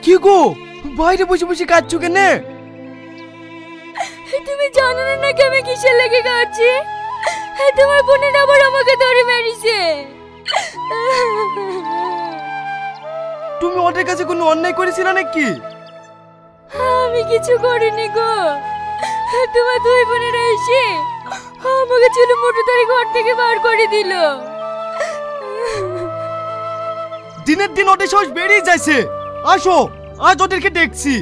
কি গো, বাইরে বসে বসে কাঁদছো কেন? তুমি জানো না নাকি আমি কিসের লেগে কাঁদছি? তোমার বোনের আবার আমাকে ধরে মেরেছে। তুমি ওদের কাছে কোনো অন্যায় করেছিলে নাকি? আমি কিছু করিনি গো। তোমার দুই বোনেরা এসে আমাকে চুলো মোটর ধরে ঘর থেকে বার করে দিল। দিনের দিন ওদের সাহস বেড়েই যাচ্ছে। আসো, আজ ওদেরকে দেখছি।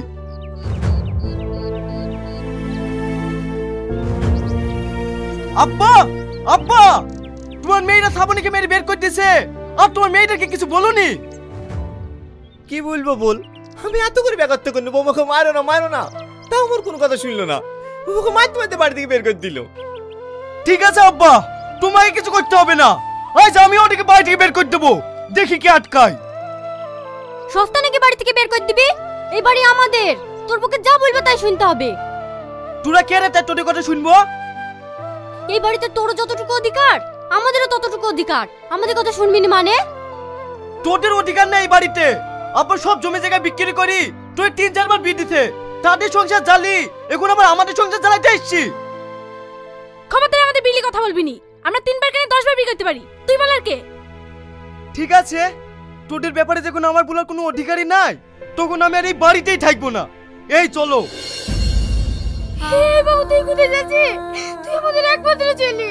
আব্বা, আব্বা, তোমার মেয়েরা শ্রাবণীকে মেরে বের করে দিয়েছে, আর তোমার মেয়েটাকে কিছু বলোনি? কি বলবো বল, আমি এত করে ব্যাঘাত করবো, বৌমাকে মারো না মারো না, তাও আমার কোনো কথা শুনলো না। বৌমাকে মারতে মারতে বাড়ি থেকে বের করে দিল। ঠিক আছে আব্বা, তোমাকে কিছু করতে হবে না। আজ আমি ওদেরকে বাড়ি থেকে বের করে দেবো, দেখি কি আটকায়। সস্তা নাকি বাড়ি থেকে বের করে দিবি? এই বাড়ি আমাদের, তোর পক্ষে যা বলবে তাই শুনতে হবে। তোরা কে রে, তার তোদের কথা শুনবো? এই বাড়িতে তোরও যতটুকু অধিকার আমাদেরও ততটুকু অধিকার। আমাদের কথা শুনবি না মানে? তোদের অধিকার নেই এই বাড়িতে। আব্বা সব জমি জায়গা বিক্রি করি তুই 3-4 বার বিয়ে দিতে, তাদের সংসার জ্বালি, এখন আবার আমাদের সংসার জ্বালাইতে এসছি। ক্ষমতায় আমাদের বিলি কথা বলবি নি। আমরা 3 বার কেন 10 বার বিয়ে করতে পারি, তুই বলার কে? ঠিক আছে, তোদের ব্যাপারে যখন আমার বলার কোনো অধিকারই নাই, তখন আমি আর এই বাড়িতেই থাকবো না। এই চলো। হে বাবু, তুই কোথায় যাচ্ছিস? তুই আমাদের একমাত্র ছেলে,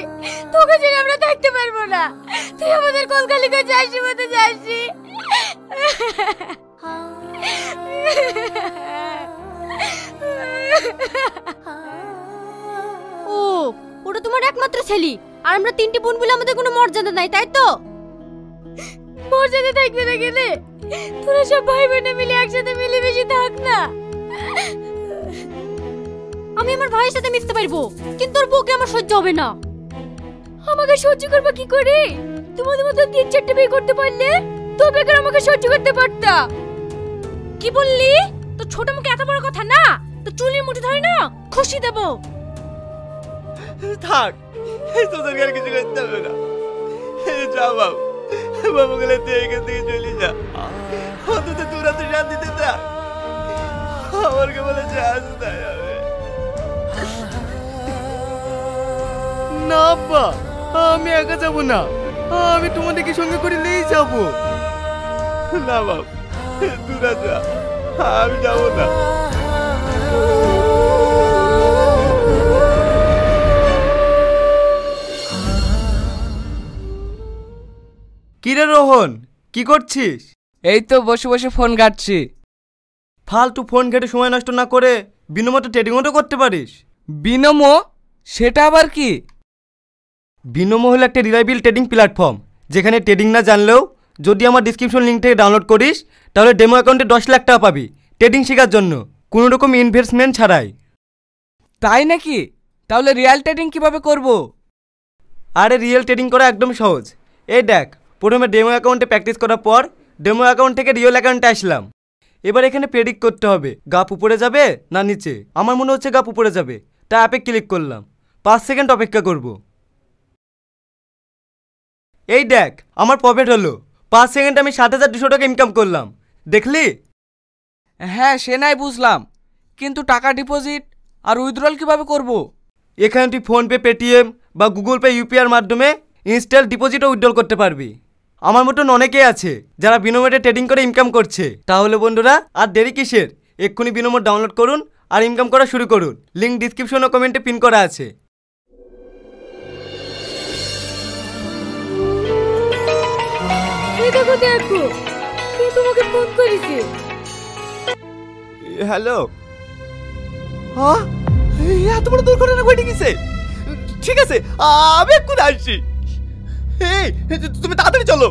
তোকে ছেড়ে আমরা থাকতে পারবো না। তুই আমাদের কলকালি করে যাসি মতো যাসি। ও, ওটা তোমার একমাত্র ছেলে, আর আমরা 3টি বোন বলে আমাদের কোনো মর্যাদা নাই, তাই তো? মর্যাদা থাকবে না গেলে তোরা সব ভাই বোনে মিলে একসাথে মিলেমিশে থাক না। আমি আমার ভাইয়ের সাথে মিশতে পারবো, কিন্তু তোর বউকে আমার সহ্য হবে না। আমাকে সহ্য করবো কি করে? তোমাদের মতো 3-4টে বিয়ে করতে পারলে তো বেকার আমাকে সহ্য করতে পারতা। কি বললি? তো ছোট মুখে এত বড় কথা না, তো চুলের মুঠি ধরে না খুশি দেব। থাক, তোদেরকে আর কিছু করতে হবে না। যা বাবু, বাবু গেলে তুই এখান থেকে চলে যা, অন্তত তোরা তো শান্তিতে থাক। আমার কে বলে চাষ তাই হবে না আব্বা, আমি একা যাব না, আমি তোমাদেরকে সঙ্গে করে নিয়েই যাব। না বাবু, তোরা যা, আমি যাবো না। কিরে রোহন, কি করছিস? এই তো বসে বসে ফোন ঘাটছি। ফালতু ফোন ঘেটে সময় নষ্ট না করে বিনোমো তো ট্রেডিংও তো করতে পারিস। বিনোমো? সেটা আবার কি? বিনোমো হলো একটা রিলায়েবল ট্রেডিং প্ল্যাটফর্ম, যেখানে ট্রেডিং না জানলেও যদি আমার ডিসক্রিপশন লিঙ্ক থেকে ডাউনলোড করিস তাহলে ডেমো অ্যাকাউন্টে 10 লাখ টাকা পাবি ট্রেডিং শেখার জন্য, কোনো রকম ইনভেস্টমেন্ট ছাড়াই। তাই নাকি? তাহলে রিয়েল ট্রেডিং কিভাবে করব? আরে রিয়েল ট্রেডিং করা একদম সহজ। এই দেখ, প্রথমে ডেমো অ্যাকাউন্টে প্র্যাকটিস করার পর ডেমো অ্যাকাউন্ট থেকে রিয়েল অ্যাকাউন্টে আসলাম। এবার এখানে প্রেডিক্ট করতে হবে গাপ উপরে যাবে না নিচে। আমার মনে হচ্ছে গাপ উপরে যাবে, তাই অ্যাপে ক্লিক করলাম। 5 সেকেন্ড অপেক্ষা করব। এই দেখ, আমার প্রফিট হলো। 5 সেকেন্ডে আমি 7,200 টাকা ইনকাম করলাম, দেখলি? হ্যাঁ, সে নাই বুঝলাম, কিন্তু টাকা ডিপোজিট আর উইথড্রল কিভাবে করব? এখানে তুই ফোনপে, পেটিএম বা গুগল পে, ইউপিআইয়ের মাধ্যমে ইনস্ট্যান্ট ডিপোজিট ও উইথড্রল করতে পারবি। আমার মতন অনেকেই আছে যারা বিনোমোতে ট্রেডিং করে ইনকাম করছে। তাহলে বন্ধুরা আর দেরি কিসের, এক্ষুনি বিনোমো ডাউনলোড করুন আর ইনকাম করা শুরু করুন। লিঙ্ক ডিসক্রিপশন ও কমেন্টে পিন করা আছে। দেখো দেখো, কে তোমাকে ফোন করেছে? হ্যালো, হ্যাঁ, এত বড় দুর্ঘটনা ঘটে গেছে? ঠিক আছে, আমি এক্ষুনি আসছি। এই তুমি তাড়াতাড়ি চলো।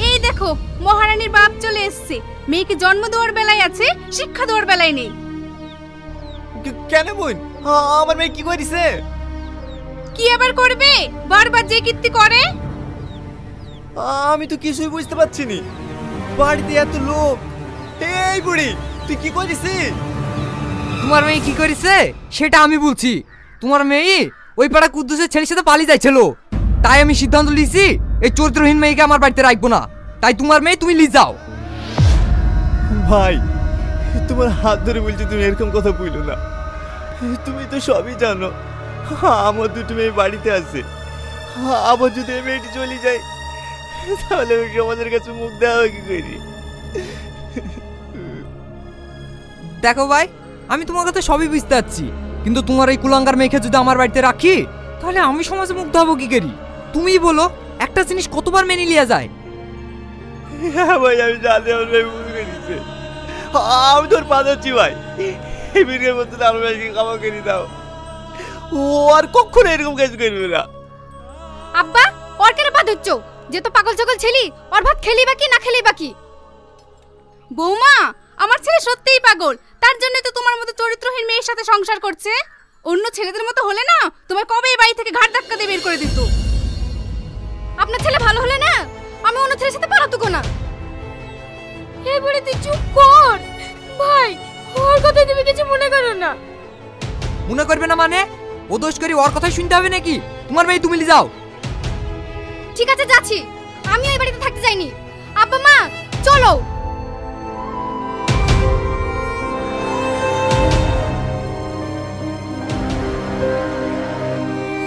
এই দেখো, মহারানীর বাপ চলে এসেছে। মেয়েকে জন্ম দেওয়ার বেলায় আছে, শিক্ষা দেওয়ার বেলায় নেই। কেন বোন, আমার মেয়ে কি করেছে? কি আবার করবে? বারবার যে কীর্তি করে। আমি তো কিছুই বুঝতে পারছি নি। বাড়িতে এত লোক, এই বুড়ি তুই কি করেছিস? তোমার মেয়ে কি করেছে সেটা আমি বলছি। তোমার মেয়ে ওই পাড়া কুদ্দুসের ছেলের সাথে পালিয়ে যাইছিল, তাই আমি সিদ্ধান্ত নিয়েছি এই চরিত্রহীন মেয়েকে আমার বাড়িতে রাখবো না। তাই তোমার মেয়ে তুমি নিয়ে যাও। ভাই তোমার হাত ধরে বলছি, তুমি এরকম কথা বললো না। তুমি তো সবই জানো, আমার দুটো মেয়ে বাড়িতে আছে। আবার যদি এই মেয়েটি চলে যায় তাহলে ওই সমাজের কাছে মুখ দেওয়া কি করি? দেখো ভাই, আমি তোমার কথা সবই বুঝতে পারছি, কিন্তু তোমার এই কুলাঙ্গার মেয়েকে যদি আমার বাড়িতে রাখি তাহলে আমি সমাজে মুগ্ধ হবো কি করি? তুমিই বলো, একটা জিনিস কতবার মেনে লিয়া যায়? হ্যাঁ ভাই, আমি জানি আমার মেয়ে ভুল করেছে। আমি তোর পা ধরছি ভাই, এই বিয়ের মধ্যে আমার মেয়েকে ক্ষমা করে দাও। ও আর কখনো এরকম কাজ করবে না। আব্বা, ওর কেন পা ধরছো? যে তো পাগল ছাগল ছেলি, ওর ভাত খেলি বাকি না খেলি বাকি। বৌমা, আমার ছেলে সত্যিই পাগল, তার জন্য তো তোমার মতো চরিত্রহীন মেয়ের সাথে সংসার করছে। অন্য ছেলেদের মতো হলে না তোমার কবে এই বাড়ি থেকে ঘাট ধাক্কা দিয়ে বের করে দিত। আপনার ছেলে ভালো হলে না আমি অন্য ছেলের সাথে পালাতুকো না। এবারে তুই চুপ কর ভাই, ওর কথা তুমি কিছু মনে করো না। মনে করবে না মানে? ও দোষ করি ওর কথাই শুনতে হবে নাকি? তোমার মেয়ে তুমি নিয়ে যাও। ঠিক আছে, যাচ্ছি। আমি ওই বাড়িতে থাকতে যাইনি। আব্বা মা চলো।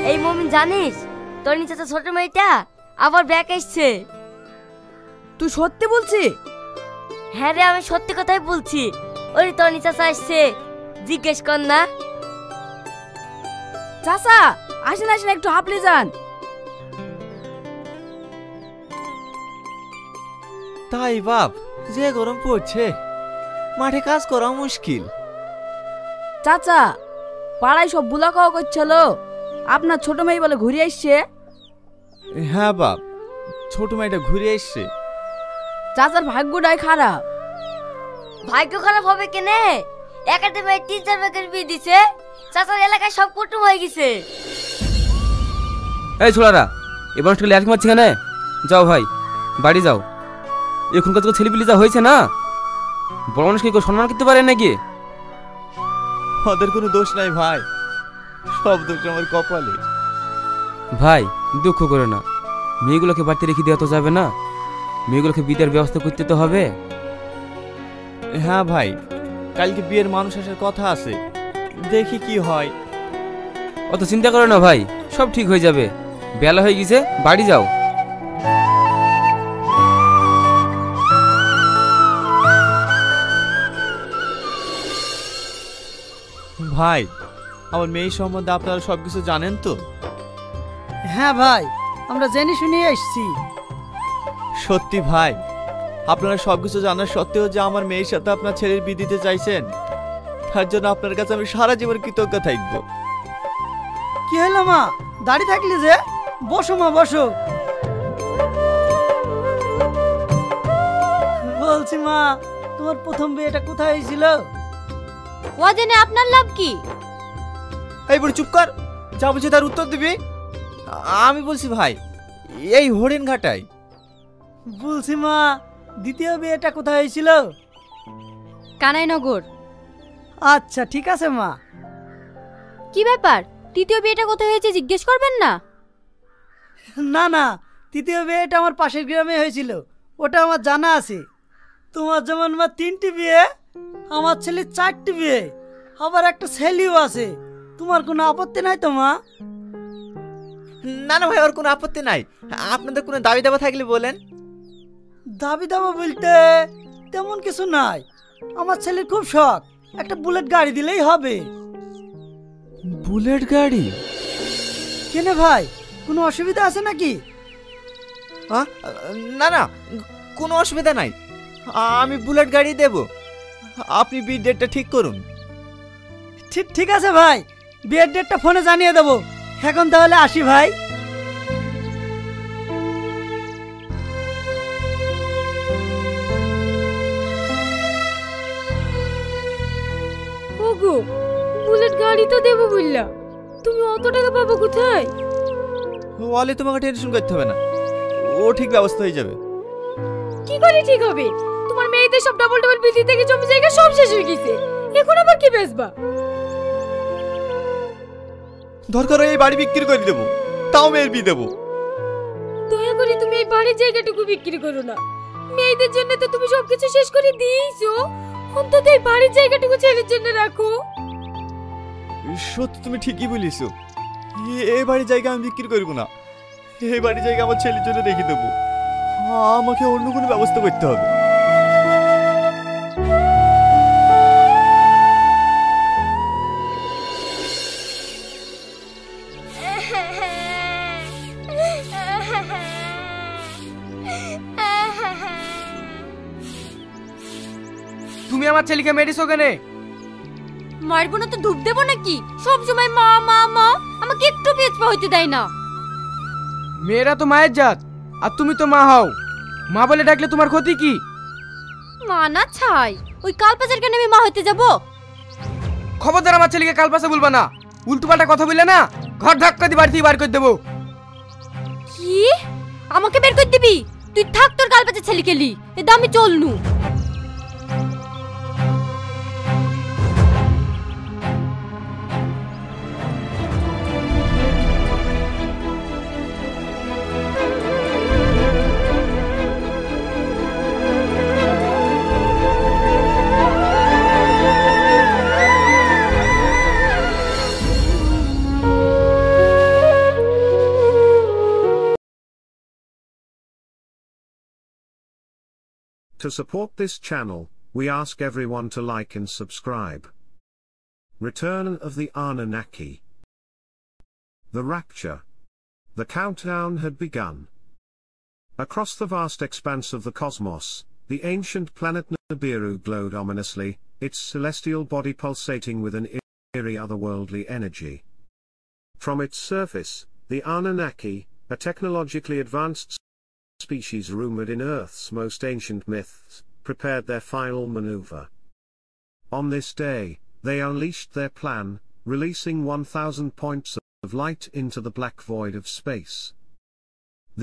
এই মমিন জানিস তোর নিচে তো ছোট মেয়েটা আবার ব্যাক এসছে। তুই সত্যি বলছিস? হ্যাঁ রে, আমি সত্যি কথাই বলছি। ওই তোর নিচে আসছে, জিজ্ঞেস কর না। চাচা আসেন আসেন, একটু হাঁপলে যান। তাই বাপ, যে গরম পড়ছে মাঠে কাজ করা মুশকিল। চাচা, পাড়ায় সব বুলা খাওয়া করছিল, আপনার ছোট মেয়ে বলে ঘুরে আসছে। হ্যাঁ বাপ, ছোট মেয়েটা ঘুরে এসছে। চাচার ভাগ্যটাই খারাপ। ভাগ্য খারাপ হবে কেনে? একাডেমির 3-4 ভাগের বিয়ে দিছে, চাচার এলাকায় সব কুটুম হয়ে গেছে। এই ছোড়ারা, এবার একটু ল্যাট মারছি কেন? যাও ভাই, বাড়ি যাও। এখনকার তো ছেলেপিলি যা হয়েছে না, বড় মানুষকে কেউ সম্মান করতে পারে নাকি? ওদের কোনো দোষ নাই ভাই, সব দোষ আমার কপালে। ভাই দুঃখ করে না, মেয়েগুলোকে বাড়িতে রেখে দেওয়া তো যাবে না, মেয়েগুলোকে বিদায়ের ব্যবস্থা করতে তো হবে। হ্যাঁ ভাই, কালকে বিয়ের মানুষ আসার কথা আছে, দেখি কি হয়। অত চিন্তা করো না ভাই, সব ঠিক হয়ে যাবে। বেলা হয়ে গেছে, বাড়ি যাও। ভাই, আমার মেয়ে সম্বন্ধে আপনারা সবকিছু জানেন তো? হ্যাঁ ভাই, আমরা জেনে শুনে এসেছি। সত্যি ভাই, আপনারা সবকিছু জানার সত্ত্বেও যে আমার মেয়ের সাথে আপনার ছেলের বিয়ে দিতে চাইছেন, তার জন্য আপনার কাছে আমি সারা জীবন কৃতজ্ঞ থাকবো। কি হলো মা, দাঁড়িয়ে থাকলি যে? বসো মা, বসো। বলছি মা, তোমার প্রথম বিয়েটা কোথায় হয়েছিল? ও জেনে আপনার লাভ কি? এই বড় চুপ কর, যা বলছি তার উত্তর দিবি। আমি বলছি ভাই, এই হরিণ ঘাটায়। বলছি মা, দ্বিতীয় বিয়েটা কোথায় হয়েছিল? কানাইনগর। আচ্ছা ঠিক আছে মা। কি ব্যাপার, তৃতীয় বিয়েটা কোথায় হয়েছে জিজ্ঞেস করবেন না? না না, তৃতীয় বিয়েটা আমার পাশের গ্রামে হয়েছিল, ওটা আমার জানা আছে। তোমার যেমন মা 3টি বিয়ে, আমার ছেলের 4টি বিয়ে, আবার একটা ছেলেও আছে। তোমার কোনো আপত্তি নাই তো মা? না না ভাই, ওর কোনো আপত্তি নাই। আপনাদের কোনো দাবি দাবা থাকলে বলেন। দাবি দাবা বলতে তেমন কিছু নাই। আমার ছেলের খুব শখ, একটা বুলেট গাড়ি দিলেই হবে। বুলেট গাড়ি? কেন ভাই, কোনো অসুবিধা আছে নাকি? না না, কোনো অসুবিধা নাই, আমি বুলেট গাড়ি দেব। আপনি বিয়ের ডেটটা ঠিক করুন। ঠিক আছে ভাই, বিয়ের ডেটটা ফোনে জানিয়ে দেবো। এখন তাহলে আসি ভাই। ওগো, বুলেট গাড়ি তো দেবো বললা, তুমি অত টাকা পাবো কোথায়? ওয়ালে তোমাকে টেনশন করতে হবে না, ও ঠিক ব্যবস্থা হয়ে যাবে। কি করে ঠিক হবে? তোমার মেয়েদের সব ডাবল বিল থেকে জমি জায়গা সব শেষ হয়ে গেছে, এখন আবার কি বেচবা? দরকার হয় এই বাড়ি বিক্রি করে দেবো, তাও মেয়ের বিয়ে দেবো। দয়া করে তুমি এই বাড়ির জায়গাটুকু বিক্রি করো না। মেয়েদের জন্য তো তুমি সবকিছু শেষ করে দিয়েছো, অন্তত এই বাড়ির জায়গাটুকু ছেলের জন্য রাখো। সত্যি তুমি ঠিকই বলিছো, এই বাড়ির জায়গা আমি বিক্রি করবো না। এই বাড়ির জায়গা আমার ছেলের জন্য রেখে দেবো। আমাকে অন্য কোনো ব্যবস্থা করতে হবে। তুমি আমার ছেলেকে মেরেছো কেন? মারবো না তো ধূপ দেবো নাকি? সব সময় মা মা মা, আমাকে একটু পেছপা হইতে দেয় না। মেয়েরা তো মায়ের জাত, আর তুমি তো মা হও। মা বলে ডাকলে তোমার ক্ষতি কি? মা না ছাই, ওই কালপাচার কেন আমি মা হইতে যাব? খবরদার আমার ছেলেকে কালপাশে বলবা না। উল্টোপাল্টা কথা বললে না ঘর ধাক্কা দিয়ে বাড়ি থেকে বার করে দেবো। কি? আমাকে বের করে দিবি? তুই থাক তোর কালপাচার ছেলে কেলি, এ দামি চলনু। To support this channel, we ask everyone to like and subscribe. Return of the Anunnaki. The Rapture. The countdown had begun. Across the vast expanse of the cosmos, the ancient planet Nibiru glowed ominously, its celestial body pulsating with an eerie otherworldly energy. From its surface, the Anunnaki, a technologically advanced species rumored in Earth's most ancient myths, prepared their final maneuver. On this day, they unleashed their plan, releasing 1,000 points of light into the black void of space.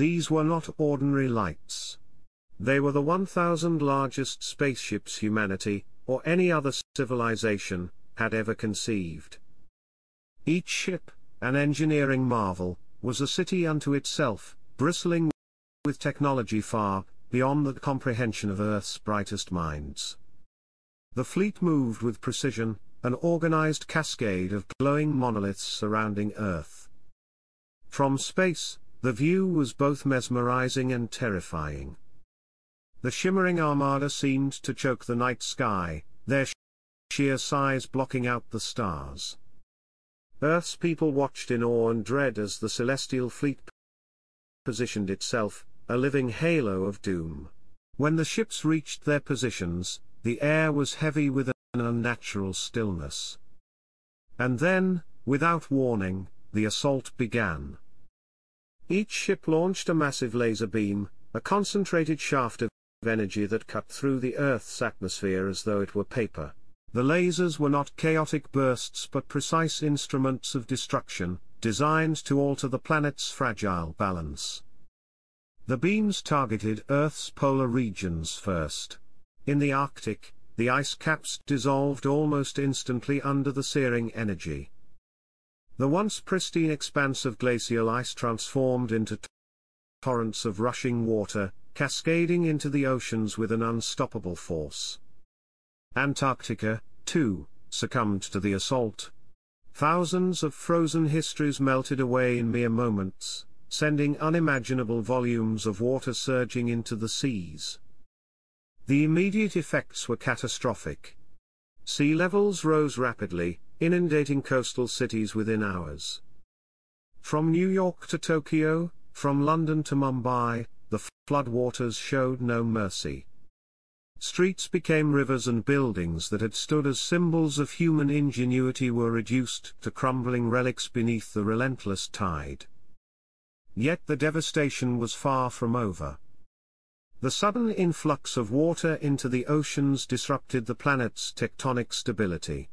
These were not ordinary lights. They were the 1,000 largest spaceships humanity, or any other civilization, had ever conceived. Each ship, an engineering marvel, was a city unto itself, bristling with technology far beyond the comprehension of Earth's brightest minds. The fleet moved with precision, an organized cascade of glowing monoliths surrounding Earth. From space, the view was both mesmerizing and terrifying. The shimmering armada seemed to choke the night sky, their sheer size blocking out the stars. Earth's people watched in awe and dread as the celestial fleet positioned itself, a living halo of doom. When the ships reached their positions, the air was heavy with an unnatural stillness. And then, without warning, the assault began. Each ship launched a massive laser beam, a concentrated shaft of energy that cut through the Earth's atmosphere as though it were paper. The lasers were not chaotic bursts but precise instruments of destruction, designed to alter the planet's fragile balance. The beams targeted Earth's polar regions first. In the Arctic, the ice caps dissolved almost instantly under the searing energy. The once pristine expanse of glacial ice transformed into torrents of rushing water, cascading into the oceans with an unstoppable force. Antarctica, too, succumbed to the assault. Thousands of frozen histories melted away in mere moments, sending unimaginable volumes of water surging into the seas. The immediate effects were catastrophic. Sea levels rose rapidly, inundating coastal cities within hours. From New York to Tokyo, from London to Mumbai, the floodwaters showed no mercy. Streets became rivers and buildings that had stood as symbols of human ingenuity were reduced to crumbling relics beneath the relentless tide. Yet the devastation was far from over. The sudden influx of water into the oceans disrupted the planet's tectonic stability.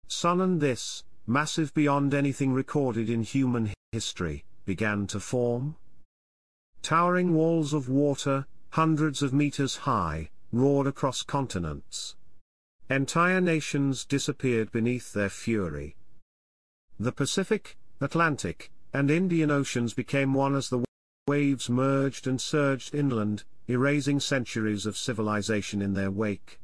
Sun and this, massive beyond anything recorded in human history, began to form. Towering walls of water, hundreds of meters high, roared across continents. Entire nations disappeared beneath their fury. The Pacific, Atlantic, and Indian Oceans became one as the waves merged and surged inland, erasing centuries of civilization in their wake.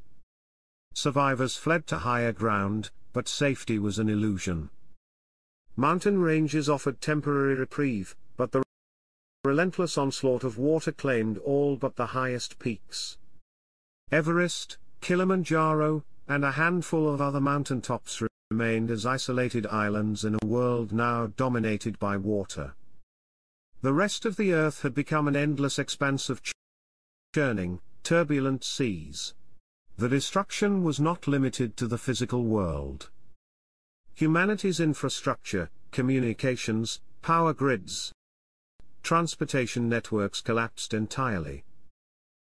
Survivors fled to higher ground, but safety was an illusion. Mountain ranges offered temporary reprieve, but the relentless onslaught of water claimed all but the highest peaks. Everest, Kilimanjaro, and a handful of other mountaintops remained as isolated islands in a world now dominated by water. The rest of the earth had become an endless expanse of churning, turbulent seas. The destruction was not limited to the physical world. Humanity's infrastructure, communications, power grids, transportation networks collapsed entirely.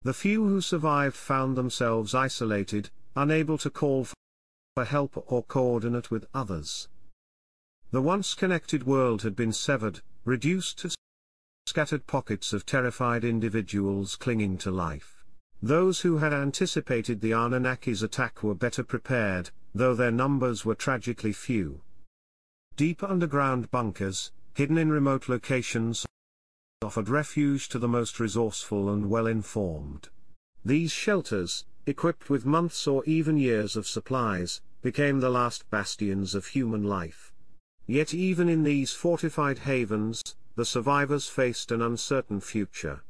The few who survived found themselves isolated, unable to call for help or coordinate with others. The once connected world had been severed, reduced to scattered pockets of terrified individuals clinging to life. Those who had anticipated the Anunnakis' attack were better prepared, though their numbers were tragically few. Deep underground bunkers, hidden in remote locations, offered refuge to the most resourceful and well-informed. These shelters, equipped with months or even years of supplies, became the last bastions of human life. Yet even in these fortified havens, the survivors faced an uncertain future.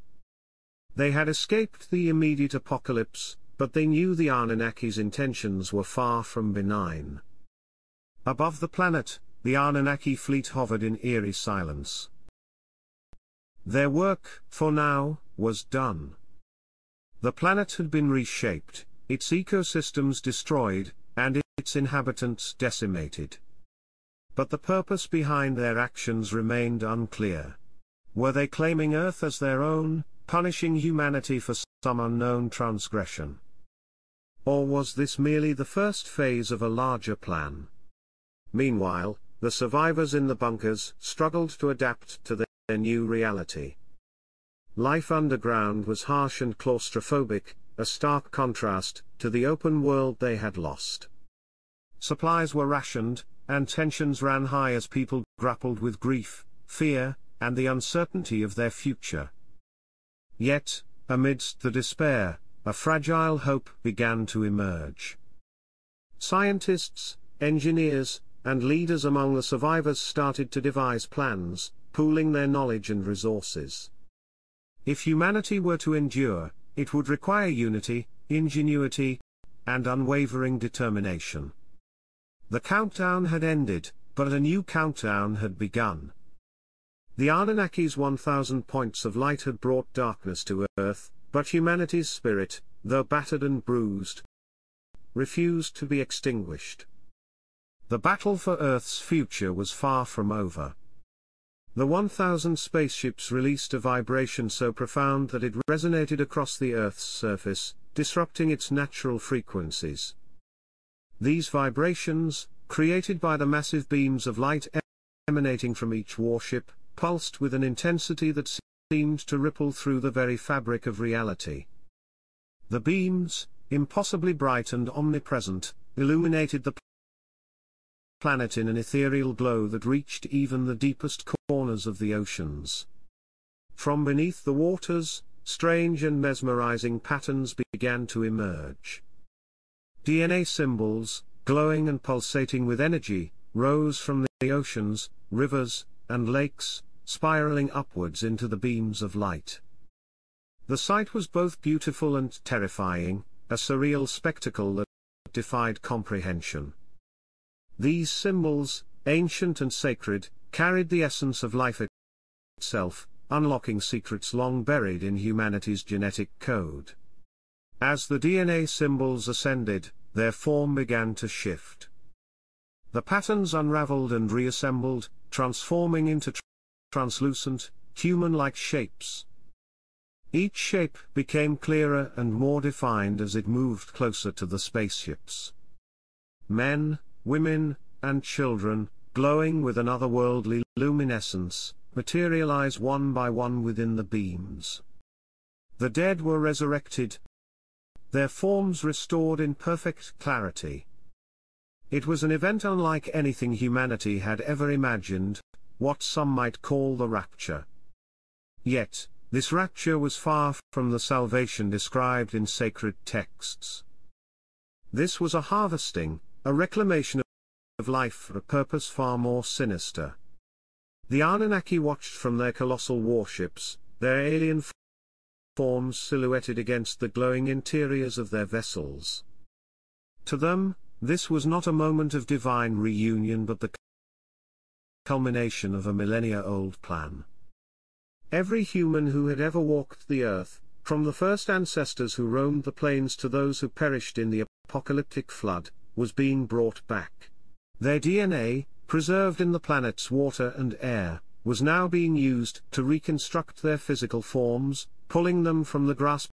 They had escaped the immediate apocalypse, but they knew the Anunnakis' intentions were far from benign. Above the planet, the Anunnaki fleet hovered in eerie silence. Their work, for now, was done. The planet had been reshaped, its ecosystems destroyed, and its inhabitants decimated. But the purpose behind their actions remained unclear. Were they claiming Earth as their own, punishing humanity for some unknown transgression? Or was this merely the first phase of a larger plan? Meanwhile, the survivors in the bunkers struggled to adapt to their new reality. Life underground was harsh and claustrophobic, a stark contrast to the open world they had lost. Supplies were rationed, and tensions ran high as people grappled with grief, fear, and the uncertainty of their future. Yet, amidst the despair, a fragile hope began to emerge. Scientists, engineers, and leaders among the survivors started to devise plans, pooling their knowledge and resources. If humanity were to endure, it would require unity, ingenuity, and unwavering determination. The countdown had ended, but a new countdown had begun. The Anunnakis' 1,000 points of light had brought darkness to Earth, but humanity's spirit, though battered and bruised, refused to be extinguished. The battle for Earth's future was far from over. The 1,000 spaceships released a vibration so profound that it resonated across the Earth's surface, disrupting its natural frequencies. These vibrations, created by the massive beams of light emanating from each warship, pulsed with an intensity that seemed to ripple through the very fabric of reality. The beams, impossibly bright and omnipresent, illuminated the planet in an ethereal glow that reached even the deepest corners of the oceans. From beneath the waters, strange and mesmerizing patterns began to emerge. DNA symbols, glowing and pulsating with energy, rose from the oceans, rivers, and lakes, spiraling upwards into the beams of light. The sight was both beautiful and terrifying, a surreal spectacle that defied comprehension. These symbols, ancient and sacred, carried the essence of life itself, unlocking secrets long buried in humanity's genetic code. As the DNA symbols ascended, their form began to shift. The patterns unraveled and reassembled, transforming into translucent, human-like shapes. Each shape became clearer and more defined as it moved closer to the spaceships. Men, women, and children, glowing with an otherworldly luminescence, materialize one by one within the beams. The dead were resurrected, their forms restored in perfect clarity. It was an event unlike anything humanity had ever imagined, what some might call the rapture. Yet, this rapture was far from the salvation described in sacred texts. This was a harvesting, a reclamation of life for a purpose far more sinister. The Anunnaki watched from their colossal warships, their alien forms silhouetted against the glowing interiors of their vessels. To them, this was not a moment of divine reunion but the culmination of a millennia-old plan. Every human who had ever walked the earth, from the first ancestors who roamed the plains to those who perished in the apocalyptic flood, was being brought back. Their DNA, preserved in the planet's water and air, was now being used to reconstruct their physical forms, pulling them from the grasp